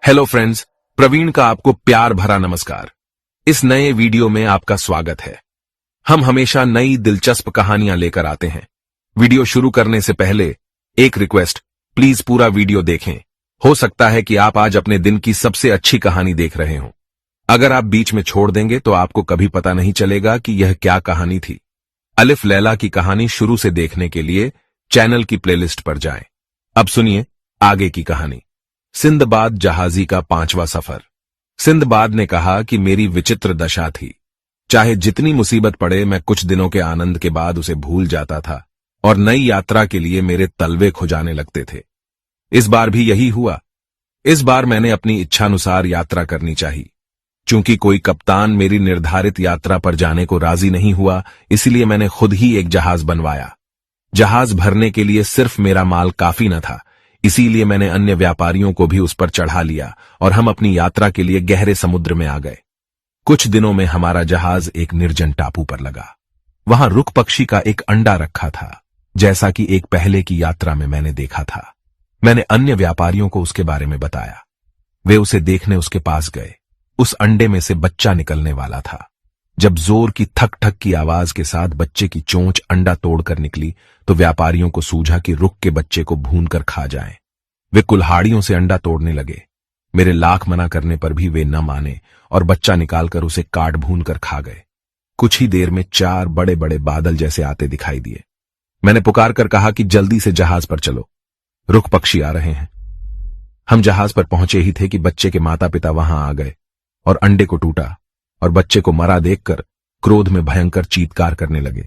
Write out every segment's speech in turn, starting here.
Hello friends, Praveen का आपको प्यार भरा नमस्कार। इस नए वीडियो में आपका स्वागत है। हम हमेशा नई दिलचस्प कहानियां लेकर आते हैं। वीडियो शुरू करने से पहले एक रिक्वेस्ट, प्लीज पूरा वीडियो देखें। हो सकता है कि आप आज अपने दिन की सबसे अच्छी कहानी देख रहे हो। अगर आप बीच में छोड़ देंगे तो आपको कभी पता नहीं चलेगा कि यह क्या कहानी थी। अलिफ लैला की कहानी शुरू से देखने के लिए चैनल की प्लेलिस्ट पर जाएं। अब सुनिए आगे की कहानी। सिंदबाद जहाजी का 5वां सफर। सिंदबाद ने कहा कि मेरी विचित्र दशा थी। चाहे जितनी मुसीबत पड़े, मैं कुछ दिनों के आनंद के बाद उसे भूल जाता था और नई यात्रा के लिए मेरे तलवे खुजाने लगते थे। इस बार भी यही हुआ। इस बार मैंने अपनी इच्छानुसार यात्रा करनी चाहिए। चूंकि कोई कप्तान मेरी निर्धारित यात्रा पर जाने को राजी नहीं हुआ, इसलिए मैंने खुद ही एक जहाज बनवाया। जहाज भरने के लिए सिर्फ मेरा माल काफी न था, इसीलिए मैंने अन्य व्यापारियों को भी उस पर चढ़ा लिया और हम अपनी यात्रा के लिए गहरे समुद्र में आ गए। कुछ दिनों में हमारा जहाज एक निर्जन टापू पर लगा। वहां रुक पक्षी का एक अंडा रखा था, जैसा कि एक पहले की यात्रा में मैंने देखा था। मैंने अन्य व्यापारियों को उसके बारे में बताया। वे उसे देखने उसके पास गए। उस अंडे में से बच्चा निकलने वाला था। जब जोर की थक ठक की आवाज के साथ बच्चे की चोंच अंडा तोड़कर निकली तो व्यापारियों को सूझा कि रुक के बच्चे को भून कर खा जाएं। वे कुल्हाड़ियों से अंडा तोड़ने लगे। मेरे लाख मना करने पर भी वे न माने और बच्चा निकालकर उसे काट भून कर खा गए। कुछ ही देर में 4 बड़े बड़े बादल जैसे आते दिखाई दिए। मैंने पुकार कर कहा कि जल्दी से जहाज पर चलो, रुक पक्षी आ रहे हैं। हम जहाज पर पहुंचे ही थे कि बच्चे के माता पिता वहां आ गए और अंडे को टूटा और बच्चे को मरा देखकर क्रोध में भयंकर चीत्कार करने लगे।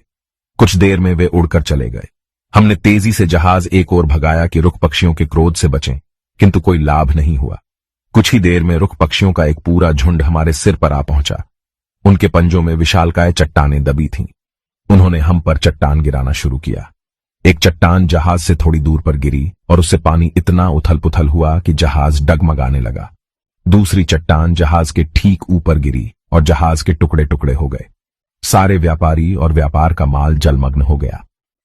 कुछ देर में वे उड़कर चले गए। हमने तेजी से जहाज एक ओर भगाया कि रुक पक्षियों के क्रोध से बचें, किंतु कोई लाभ नहीं हुआ। कुछ ही देर में रुक पक्षियों का एक पूरा झुंड हमारे सिर पर आ पहुंचा। उनके पंजों में विशालकाय चट्टानें दबी थीं। उन्होंने हम पर चट्टान गिराना शुरू किया। एक चट्टान जहाज से थोड़ी दूर पर गिरी और उससे पानी इतना उथल पुथल हुआ कि जहाज डगमगाने लगा। दूसरी चट्टान जहाज के ठीक ऊपर गिरी और जहाज के टुकड़े टुकड़े हो गए। सारे व्यापारी और व्यापार का माल जलमग्न हो गया।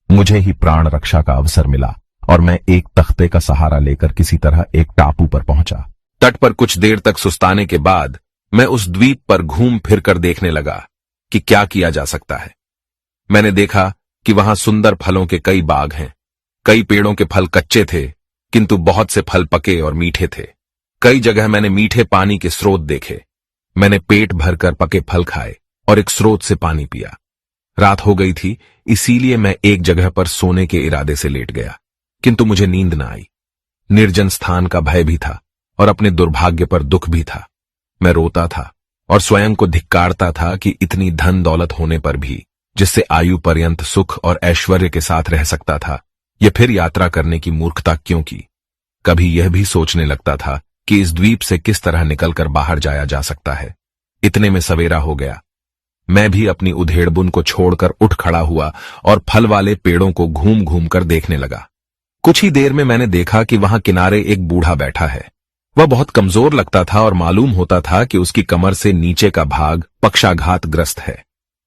मुझे ही प्राण रक्षा का अवसर मिला और मैं एक तख्ते का सहारा लेकर किसी तरह एक टापू पर पहुंचा। तट पर कुछ देर तक सुस्ताने के बाद मैं उस द्वीप पर घूम फिर कर देखने लगा कि क्या किया जा सकता है। मैंने देखा कि वहां सुंदर फलों के कई बाग हैं। कई पेड़ों के फल कच्चे थे, किंतु बहुत से फल पके और मीठे थे। कई जगह मैंने मीठे पानी के स्रोत देखे। मैंने पेट भरकर पके फल खाए और एक स्रोत से पानी पिया। रात हो गई थी, इसीलिए मैं एक जगह पर सोने के इरादे से लेट गया, किंतु मुझे नींद न आई। निर्जन स्थान का भय भी था और अपने दुर्भाग्य पर दुख भी था। मैं रोता था और स्वयं को धिक्कारता था कि इतनी धन दौलत होने पर भी, जिससे आयु पर्यंत सुख और ऐश्वर्य के साथ रह सकता था, यह फिर यात्रा करने की मूर्खता क्यों की। कभी यह भी सोचने लगता था कि इस द्वीप से किस तरह निकलकर बाहर जाया जा सकता है। इतने में सवेरा हो गया। मैं भी अपनी उधेड़बुन को छोड़कर उठ खड़ा हुआ और फल वाले पेड़ों को घूम घूम कर देखने लगा। कुछ ही देर में मैंने देखा कि वहां किनारे एक बूढ़ा बैठा है। वह बहुत कमजोर लगता था और मालूम होता था कि उसकी कमर से नीचे का भाग पक्षाघात ग्रस्त है।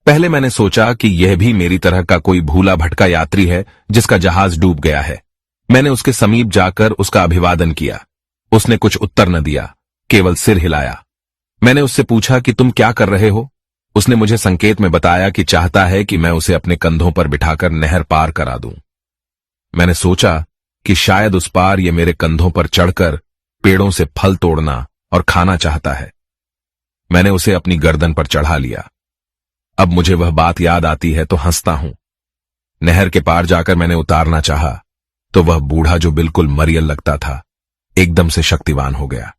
पहले मैंने सोचा कि यह भी मेरी तरह का कोई भूला भटका यात्री है जिसका जहाज डूब गया है। मैंने उसके समीप जाकर उसका अभिवादन किया। उसने कुछ उत्तर न दिया, केवल सिर हिलाया। मैंने उससे पूछा कि तुम क्या कर रहे हो। उसने मुझे संकेत में बताया कि चाहता है कि मैं उसे अपने कंधों पर बिठाकर नहर पार करा दूं। मैंने सोचा कि शायद उस पार ये मेरे कंधों पर चढ़कर पेड़ों से फल तोड़ना और खाना चाहता है। मैंने उसे अपनी गर्दन पर चढ़ा लिया। अब मुझे वह बात याद आती है तो हंसता हूं। नहर के पार जाकर मैंने उतारना चाहा तो वह बूढ़ा, जो बिल्कुल मरियल लगता था, एकदम से शक्तिवान हो गया।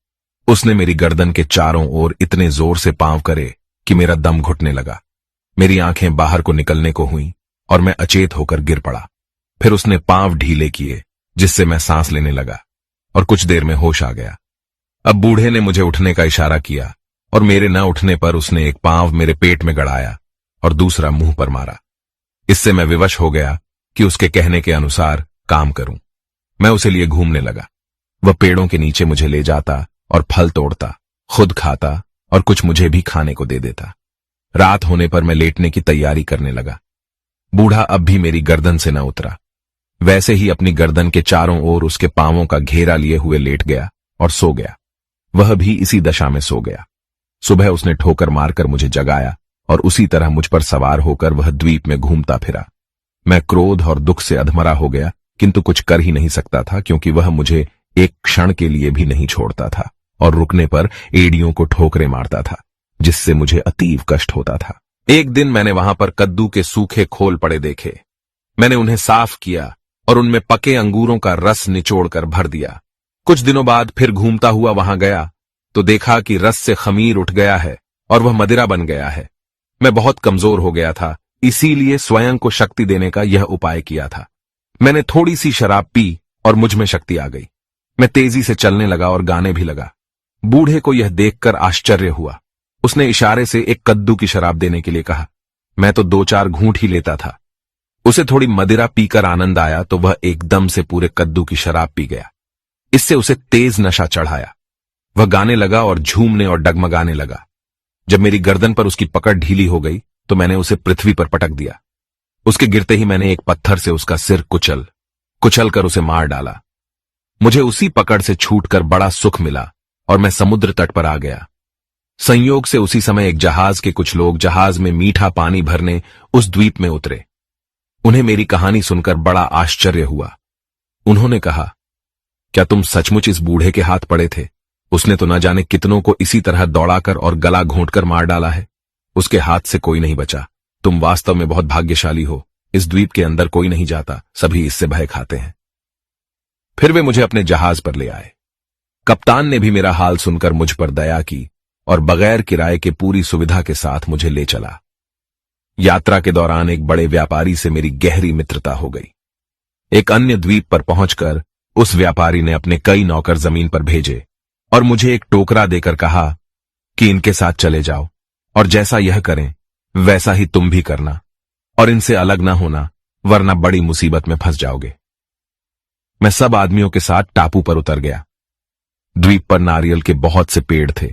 उसने मेरी गर्दन के चारों ओर इतने जोर से पांव करे कि मेरा दम घुटने लगा। मेरी आंखें बाहर को निकलने को हुईं और मैं अचेत होकर गिर पड़ा। फिर उसने पांव ढीले किए, जिससे मैं सांस लेने लगा और कुछ देर में होश आ गया। अब बूढ़े ने मुझे उठने का इशारा किया और मेरे न उठने पर उसने एक पांव मेरे पेट में गड़ाया और दूसरा मुंह पर मारा। इससे मैं विवश हो गया कि उसके कहने के अनुसार काम करूं। मैं उसे लिए घूमने लगा। वह पेड़ों के नीचे मुझे ले जाता और फल तोड़ता, खुद खाता और कुछ मुझे भी खाने को दे देता। रात होने पर मैं लेटने की तैयारी करने लगा। बूढ़ा अब भी मेरी गर्दन से न उतरा। वैसे ही अपनी गर्दन के चारों ओर उसके पांवों का घेरा लिए हुए लेट गया और सो गया। वह भी इसी दशा में सो गया। सुबह उसने ठोकर मारकर मुझे जगाया और उसी तरह मुझ पर सवार होकर वह द्वीप में घूमता फिरा। मैं क्रोध और दुख से अधमरा हो गया, किंतु कुछ कर ही नहीं सकता था, क्योंकि वह मुझे एक क्षण के लिए भी नहीं छोड़ता था और रुकने पर एड़ियों को ठोकरे मारता था, जिससे मुझे अतीव कष्ट होता था। एक दिन मैंने वहां पर कद्दू के सूखे खोल पड़े देखे। मैंने उन्हें साफ किया और उनमें पके अंगूरों का रस निचोड़कर भर दिया। कुछ दिनों बाद फिर घूमता हुआ वहां गया तो देखा कि रस से खमीर उठ गया है और वह मदिरा बन गया है। मैं बहुत कमजोर हो गया था, इसीलिए स्वयं को शक्ति देने का यह उपाय किया था। मैंने थोड़ी सी शराब पी और मुझ में शक्ति आ गई। मैं तेजी से चलने लगा और गाने भी लगा। बूढ़े को यह देखकर आश्चर्य हुआ। उसने इशारे से एक कद्दू की शराब देने के लिए कहा। मैं तो 2-4 घूंट ही लेता था। उसे थोड़ी मदिरा पीकर आनंद आया तो वह एकदम से पूरे कद्दू की शराब पी गया। इससे उसे तेज नशा चढ़ाया। वह गाने लगा और झूमने और डगमगाने लगा। जब मेरी गर्दन पर उसकी पकड़ ढीली हो गई तो मैंने उसे पृथ्वी पर पटक दिया। उसके गिरते ही मैंने एक पत्थर से उसका सिर कुचल कर उसे मार डाला। मुझे उसी पकड़ से छूटकर बड़ा सुख मिला और मैं समुद्र तट पर आ गया। संयोग से उसी समय एक जहाज के कुछ लोग जहाज में मीठा पानी भरने उस द्वीप में उतरे। उन्हें मेरी कहानी सुनकर बड़ा आश्चर्य हुआ। उन्होंने कहा, क्या तुम सचमुच इस बूढ़े के हाथ पड़े थे? उसने तो न जाने कितनों को इसी तरह दौड़ाकर और गला घोंटकर मार डाला है। उसके हाथ से कोई नहीं बचा। तुम वास्तव में बहुत भाग्यशाली हो। इस द्वीप के अंदर कोई नहीं जाता, सभी इससे भय खाते हैं। फिर वे मुझे अपने जहाज पर ले आए। कप्तान ने भी मेरा हाल सुनकर मुझ पर दया की और बगैर किराए के पूरी सुविधा के साथ मुझे ले चला। यात्रा के दौरान एक बड़े व्यापारी से मेरी गहरी मित्रता हो गई। एक अन्य द्वीप पर पहुंचकर उस व्यापारी ने अपने कई नौकर जमीन पर भेजे और मुझे एक टोकरा देकर कहा कि इनके साथ चले जाओ और जैसा यह करें वैसा ही तुम भी करना और इनसे अलग ना होना, वरना बड़ी मुसीबत में फंस जाओगे। मैं सब आदमियों के साथ टापू पर उतर गया। द्वीप पर नारियल के बहुत से पेड़ थे,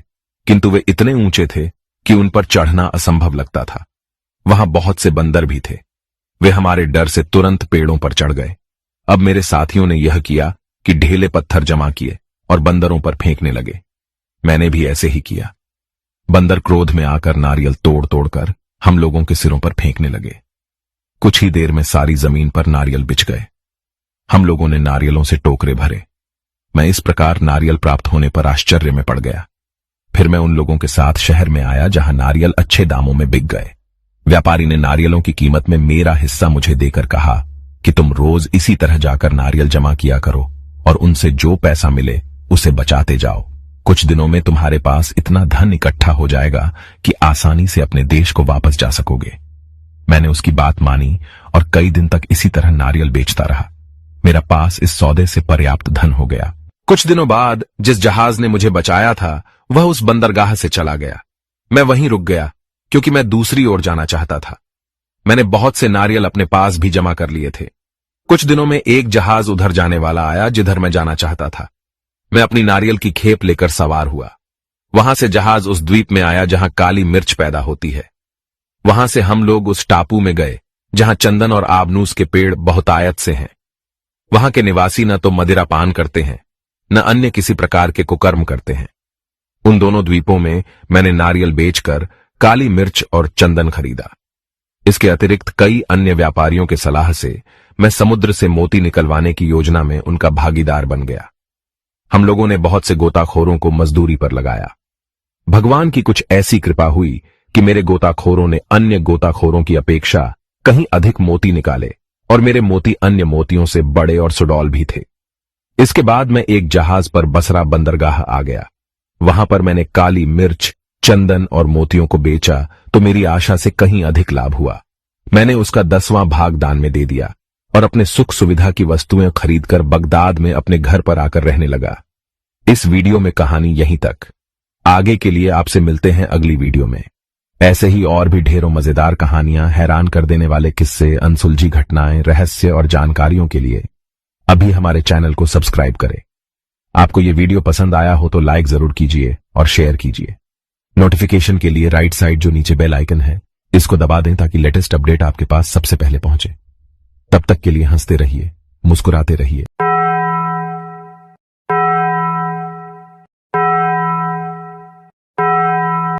किंतु वे इतने ऊंचे थे कि उन पर चढ़ना असंभव लगता था। वहां बहुत से बंदर भी थे। वे हमारे डर से तुरंत पेड़ों पर चढ़ गए। अब मेरे साथियों ने यह किया कि ढेले पत्थर जमा किए और बंदरों पर फेंकने लगे। मैंने भी ऐसे ही किया। बंदर क्रोध में आकर नारियल तोड़ तोड़कर हम लोगों के सिरों पर फेंकने लगे। कुछ ही देर में सारी जमीन पर नारियल बिछ गए। हम लोगों ने नारियलों से टोकरे भरे। मैं इस प्रकार नारियल प्राप्त होने पर आश्चर्य में पड़ गया। फिर मैं उन लोगों के साथ शहर में आया जहां नारियल अच्छे दामों में बिक गए। व्यापारी ने नारियलों की कीमत में मेरा हिस्सा मुझे देकर कहा कि तुम रोज इसी तरह जाकर नारियल जमा किया करो और उनसे जो पैसा मिले उसे बचाते जाओ। कुछ दिनों में तुम्हारे पास इतना धन इकट्ठा हो जाएगा कि आसानी से अपने देश को वापस जा सकोगे। मैंने उसकी बात मानी और कई दिन तक इसी तरह नारियल बेचता रहा। मेरा पास इस सौदे से पर्याप्त धन हो गया। कुछ दिनों बाद जिस जहाज ने मुझे बचाया था वह उस बंदरगाह से चला गया। मैं वहीं रुक गया क्योंकि मैं दूसरी ओर जाना चाहता था। मैंने बहुत से नारियल अपने पास भी जमा कर लिए थे। कुछ दिनों में एक जहाज उधर जाने वाला आया जिधर मैं जाना चाहता था। मैं अपनी नारियल की खेप लेकर सवार हुआ। वहां से जहाज उस द्वीप में आया जहां काली मिर्च पैदा होती है। वहां से हम लोग उस टापू में गए जहां चंदन और आबनूस के पेड़ बहुतायत से हैं। वहां के निवासी न तो मदिरा पान करते हैं न अन्य किसी प्रकार के कुकर्म करते हैं। उन दोनों द्वीपों में मैंने नारियल बेचकर काली मिर्च और चंदन खरीदा। इसके अतिरिक्त कई अन्य व्यापारियों के सलाह से मैं समुद्र से मोती निकलवाने की योजना में उनका भागीदार बन गया। हम लोगों ने बहुत से गोताखोरों को मजदूरी पर लगाया। भगवान की कुछ ऐसी कृपा हुई कि मेरे गोताखोरों ने अन्य गोताखोरों की अपेक्षा कहीं अधिक मोती निकाले और मेरे मोती अन्य मोतियों से बड़े और सुडौल भी थे। इसके बाद मैं एक जहाज पर बसरा बंदरगाह आ गया। वहां पर मैंने काली मिर्च, चंदन और मोतियों को बेचा तो मेरी आशा से कहीं अधिक लाभ हुआ। मैंने उसका 10वां भाग दान में दे दिया और अपने सुख सुविधा की वस्तुएं खरीदकर बगदाद में अपने घर पर आकर रहने लगा। इस वीडियो में कहानी यहीं तक। आगे के लिए आपसे मिलते हैं अगली वीडियो में। ऐसे ही और भी ढेरों मजेदार कहानियां, हैरान कर देने वाले किस्से, अनसुलझी घटनाएं, रहस्य और जानकारियों के लिए अभी हमारे चैनल को सब्सक्राइब करें। आपको ये वीडियो पसंद आया हो तो लाइक जरूर कीजिए और शेयर कीजिए। नोटिफिकेशन के लिए राइट साइड जो नीचे बेल आइकन है इसको दबा दें ताकि लेटेस्ट अपडेट आपके पास सबसे पहले पहुंचे। तब तक के लिए हंसते रहिए, मुस्कुराते रहिए।